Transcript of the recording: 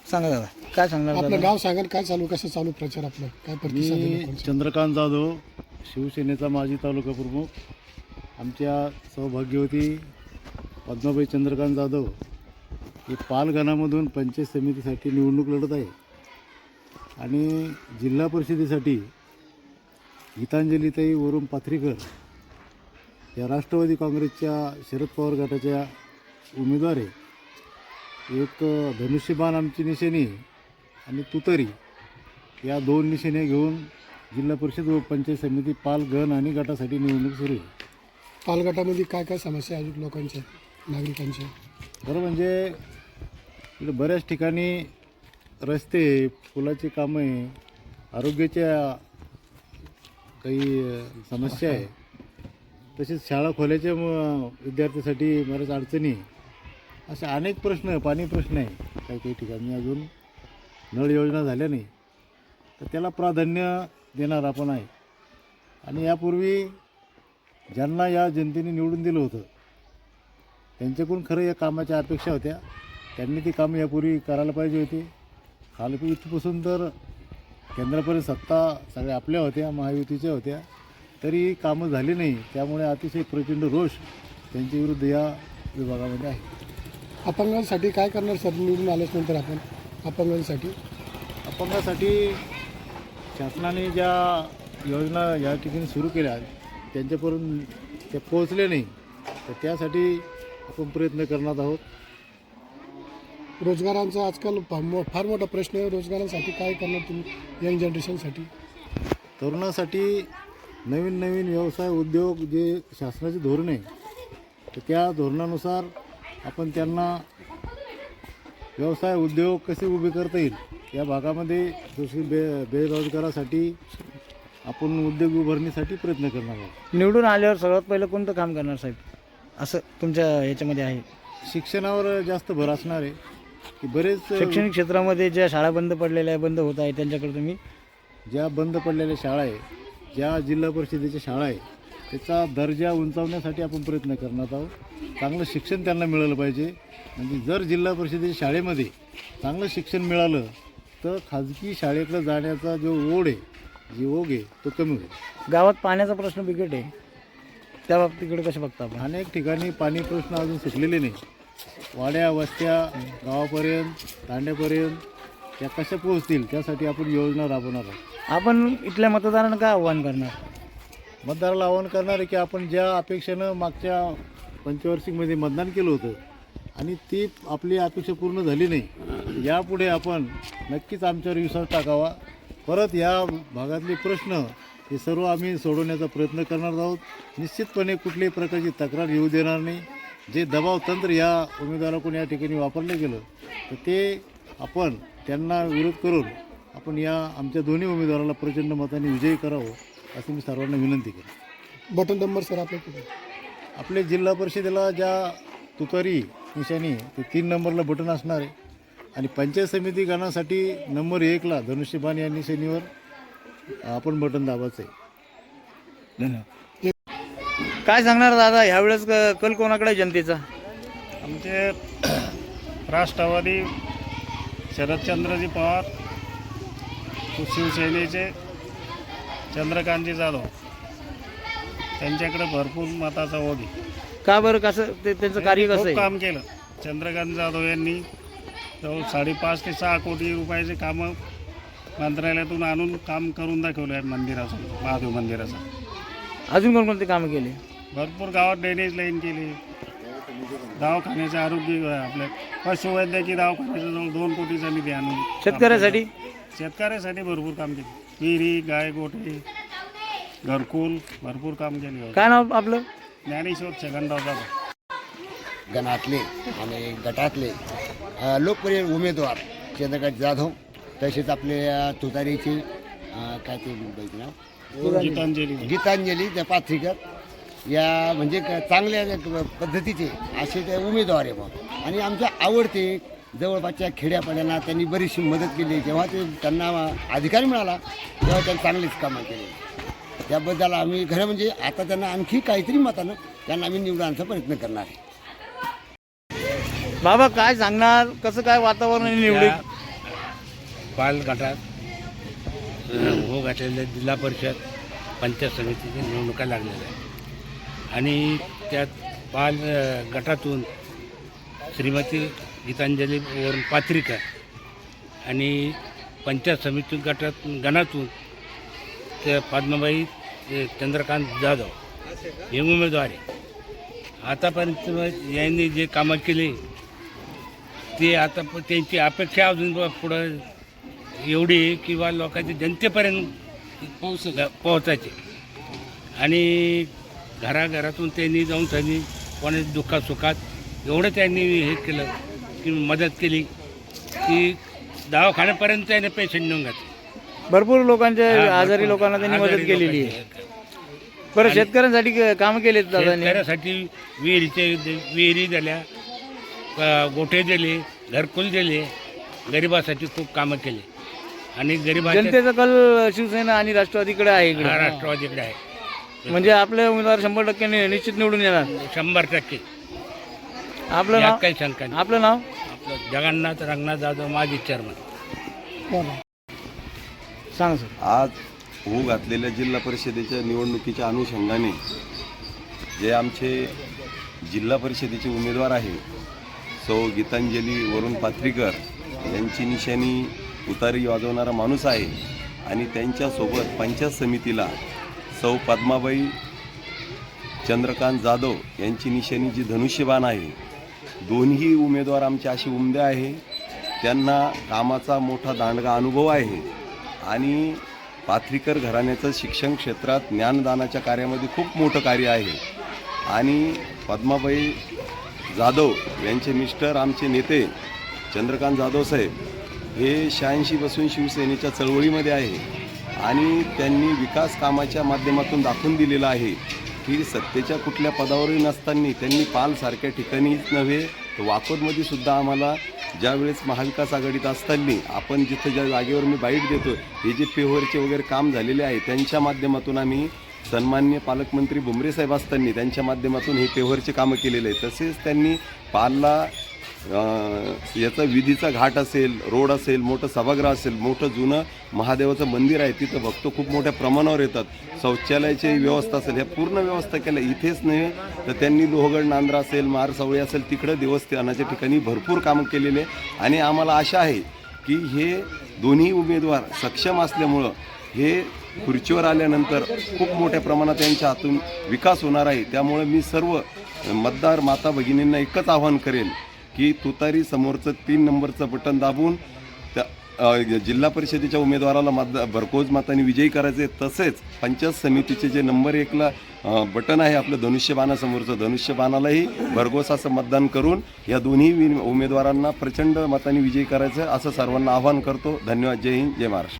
सांगा दादा, काय सांगणार आपलं दादा? गाव सांगा, काय चालू, कसं चालू प्रचार आपलं, काय प्रतिसाद आहे मी लोकांचा? चंद्रकांत जाधव, शिवसेनेचा माजी तालुका प्रमुख. आमच्या सौभाग्यवती पद्माबाई चंद्रकांत जाधव हे पालगणामधून पंचायत समितीसाठी निवडणूक लढत आहे आणि जिल्हा परिषदेसाठी गीतांजलीताई वरुण पाथरीकर या राष्ट्रवादी काँग्रेसच्या शरद पवार गटाच्या उमेदवार आहे. एक धनुष्यबाण आमची निशाणी आणि तुतारी या 2 निशाण्या घेऊन जिल्हा परिषद व पंचायत समिती पालगण आणि गटासाठी निवडणूक सुरू आहे. पालगटामध्ये काय काय समस्या आहे अजून लोकांच्या, नागरिकांच्या? बरं, म्हणजे इकडे बऱ्याच ठिकाणी रस्ते, पुलाची कामं आहे, आरोग्याच्या काही समस्या आहे, तसेच शाळा खोल्याच्या विद्यार्थ्यांसाठी बऱ्याच अडचणी, असे अनेक प्रश्न, पाणी प्रश्न आहे. काही काही ठिकाणी अजून नळ योजना झाल्या नाही, तर त्याला प्राधान्य देणार आपण आहे. आणि यापूर्वी ज्यांना या जनतेने निवडून दिलं होतं त्यांच्याकडून खरं या कामाच्या अपेक्षा होत्या. त्यांनी ती कामं यापूर्वी करायला पाहिजे होती. खाली इथपासून तर केंद्रापर्यंत सत्ता सगळ्या आपल्या होत्या, महायुतीच्या होत्या, तरी कामं झाली नाही. त्यामुळे अतिशय प्रचंड रोष त्यांच्या विरुद्ध या विभागामध्ये आहे. अपंगांसाठी काय करणार सर निवडून आल्यानंतर आपण? अपंगांसाठी शासनाने ज्या योजना या ठिकाणी सुरू केल्या त्यांच्यापर्यंत ते पोहोचले नाही, तर त्यासाठी आपण प्रयत्न करणार आहोत. रोजगारांचा आजकाल फार मोठा प्रश्न आहे. रोजगारांसाठी काय करणार तुम्ही यंग जनरेशनसाठी? तरुणासाठी नवीन नवीन व्यवसाय उद्योग जे शासनाचे धोरण आहे, तर त्या धोरणानुसार आपण त्यांना व्यवसाय उद्योग कसे उभे करता येईल या भागामध्ये जसे बेरोजगारासाठी आपण उद्योग उभारणीसाठी प्रयत्न करणार आहोत. निवडून आल्यावर सर्वात पहिलं कोणतं काम करणार साहेब, असं तुमच्या याच्यामध्ये आहे? शिक्षणावर जास्त भर असणार आहे की बरेच शैक्षणिक क्षेत्रामध्ये ज्या शाळा बंद पडलेल्या आहे, बंद होत आहे, त्यांच्याकडे तुम्ही ज्या बंद पडलेल्या शाळा आहे, ज्या जिल्हा परिषदेच्या शाळा आहे, त्याचा दर्जा उंचावण्यासाठी आपण प्रयत्न करणार आहोत. चांगलं शिक्षण त्यांना मिळालं पाहिजे. म्हणजे जर जिल्हा परिषदेच्या शाळेमध्ये चांगलं शिक्षण मिळालं तर खाजगी शाळेकडे जाण्याचा जो ओढ आहे तो कमी होईल. गावात पाण्याचा प्रश्न बिकट आहे, त्या बाबतीकडे कसं बघता आपण? अनेक ठिकाणी पाणी प्रश्न अजून सुटलेले नाही. वाड्या वस्त्या गावापर्यंत, तांड्यापर्यंत त्या कशा पोहोचतील त्यासाठी आपण योजना राबवणार आहोत. आपण इथल्या मतदारांना काय आव्हान करणार? मतदाराला आवाहन करणार आहे की आपण ज्या अपेक्षेनं मागच्या पंचवार्षिकमध्ये मतदान केलं होतं आणि ती आपली अपेक्षा पूर्ण झाली नाही, यापुढे आपण नक्कीच आमच्यावर विश्वास टाकावा. परत या भागातले प्रश्न हे सर्व आम्ही सोडवण्याचा प्रयत्न करणार आहोत. निश्चितपणे कुठल्याही प्रकारची तक्रार येऊ देणार नाही. जे दबाव तंत्र या उमेदवाराकडून या ठिकाणी वापरलं गेलं तर ते आपण त्यांना विरोध करून आपण या आमच्या दोन्ही उमेदवाराला प्रचंड मताने विजयी करावं असं मी सर्वांना विनंती केली. बटन नंबर सर आपल्या कुठे? आपले जिल्हा परिषदेला ज्या तुतारी निशाणी ते 3 नंबरला बटन असणार आहे आणि पंचायत समिती गणासाठी नंबर 1ला धनुष्यबाण या निशाणीवर आपण बटन दाबायचं आहे. धन्यवाद. काय सांगणार दादा, ह्यावेळेस कल कोणाकडे जनतेचा? आमचे राष्ट्रवादी शरदचंद्रजी पवार, शिवसेनेचे चंद्रकांतजी जाधव त्यांच्याकडे भरपूर मताचा ओढ आहे. का बरं, कसं त्यांचं कार्य कसं खूप आहे? काम केलं. चंद्रकांत जाधव यांनी जवळ 5.5 ते 6 कोटी रुपयाचे कामं मंत्रालयातून आणून काम करून दाखवलं आहे मंदिराचं, महादेव मंदिराचं. अजून कोणकोणते कामं केले? भरपूर गावात ड्रेनेज लाईन केली. दवाखान्याचे आरोग्य आपल्या पशुवैद्यकीय दवाखान्याचं जवळ 2 कोटीचा निधी आणून शेतकऱ्यासाठी भरपूर काम केले. विहिरी, गाय गोठे, घरकुल भरपूर काम केले. काय नाव आपलं? ज्ञानेश्वर छगनराव जाधव. गणातले आणि गटातले लोकप्रिय उमेदवार चंद्रकांत जाधव, तसेच आपले तुतारीचे काय ते मुंबईचं नाव गीतांजली त्या पाथरीकर, या म्हणजे चांगल्या पद्धतीचे असे ते उमेदवार आहे मग. आणि आमच्या आवडते जवळपासच्या खेड्यापाड्यांना त्यांनी बरीचशी मदत केली. जेव्हा त्यांना अधिकार मिळाला तेव्हा त्यांनी चांगलीच कामं केली. त्याबद्दल आम्ही खरं म्हणजे आता त्यांना आणखी काहीतरी मतानं त्यांना आम्ही निवडून आणण्याचा प्रयत्न करणार आहे. बाबा काय सांगणार, कसं काय वातावरण आहे निवडून? बाल गटात हो घातलेल्या जिल्हा परिषद पंचायत समितीच्या निवडणुका लागलेल्या आहेत आणि त्यात बाल गटातून श्रीमती गीतांजली वरून पात्रिका आणि पंचायत समिती गणातून ते पद्माबाई चंद्रकांत जाधव हे उमेदवार आहे. आतापर्यंत यांनी जे कामं केले ते आता त्यांची अपेक्षा अजून पुढं एवढी आहे की बा लोकांच्या जनतेपर्यंत पोहोचायचे आणि घराघरातून त्यांनी जाऊन त्यांनी कोणाच्या दुःखात सुखात एवढं त्यांनी हे केलं की मदत केली की दवाखान्यापर्यंत त्याने पेशंट नेऊन घातले. भरपूर लोकांच्या आजारी लोकांना त्यांनी मदत केलेली आहे. बरं, शेतकऱ्यांसाठी कामं केलेत दादांनी. शेतकऱ्यासाठी विहिरी दिल्या, गोठे दिले, घरकुल दिले, गरिबासाठी खूप कामं केली आणि गरिबांच्या जनतेचा कल शिवसेना आणि राष्ट्रवादीकडे आहे इकडे. राष्ट्रवादीकडे आहे. म्हणजे आपले उमेदवार 100% निश्चित निवडून येणार. 100%. आपलं यात नाव काही शंका नाही. आपलं नाव आपलं जगन्नाथ रंगनाथ जाधव माजी चेअरमन. सांगा सर. आज होऊ घातलेल्या जिल्हा परिषदेच्या निवडणुकीच्या अनुषंगाने जे आमचे जिल्हा परिषदेचे उमेदवार आहे सौ गीतांजली वरुण पात्रीकर यांची निशाणी तुतारी वाजवणारा माणूस आहे आणि त्यांच्यासोबत पंचायत समितीला सौ पद्माबाई चंद्रकांत जाधव यांची निशाणी जी धनुष्यबाण आहे. दोन्ही उमेदवार आमचे असे उमदे आहे, त्यांना कामाचा मोठा दांडगा अनुभव आहे आणि पाथरीकर घराण्याचं शिक्षण क्षेत्रात ज्ञानदानाच्या कार्यामध्ये खूप मोठं कार्य आहे आणि पद्माबाई जाधव यांचे मिस्टर आमचे नेते चंद्रकांत जाधव साहेब हे 86 पासून शिवसेनेच्या चळवळीमध्ये आहे आणि त्यांनी विकास कामाच्या माध्यमातून दाखवून दिलेलं आहे की सत्तेच्या कुठल्या पदावरही नसताना त्यांनी पालसारख्या ठिकाणीच नव्हे तर वाकोदमध्ये सुद्धा आम्हाला ज्यावेळेस महाविकास आघाडीत असताना आपण जिथं ज्या जागेवर मी बाईट देतो हे जे पेव्हरचे वगैरे काम झालेले आहे त्यांच्या माध्यमातून आम्ही सन्माननीय पालकमंत्री भुमरे साहेब असताना त्यांच्या माध्यमातून हे पेव्हरचे कामं केलेले आहे. तसेच त्यांनी पालला याचा विधीचा घाट असेल, रोड असेल, मोठं सभागृह असेल, मोठं जुनं महादेवाचं मंदिर आहे, तिथं भक्त खूप मोठ्या प्रमाणावर येतात. शौचालयाची व्यवस्था असेल, ह्या पूर्ण व्यवस्था केल्या. इथेच नाही तर त्यांनी लोहगड नांद्रा असेल, मारसावळी असेल, तिकडं देवस्थानाच्या ठिकाणी भरपूर कामं केलेले आणि आम्हाला आशा आहे की हे दोन्ही उमेदवार सक्षम असल्यामुळं हे खुर्चीवर आल्यानंतर खूप मोठ्या प्रमाणात यांच्या हातून विकास होणार आहे. त्यामुळे मी सर्व मतदार माता भगिनींना एकच आवाहन करेल की तुतारी समोरचं 3 नंबरचं बटन दाबून त्या जिल्हा परिषदेच्या उमेदवाराला भरघोस मतांनी विजयी करायचे. तसेच पंचायत समितीचे जे नंबर 1ला बटन आहे आपलं धनुष्यबाणासमोरचं, धनुष्यबाणालाही भरघोस असं मतदान करून या दोन्ही उमेदवारांना प्रचंड मतांनी विजयी करायचं असं सर्वांना आवाहन करतो. धन्यवाद. जय हिंद, जय महाराष्ट्र.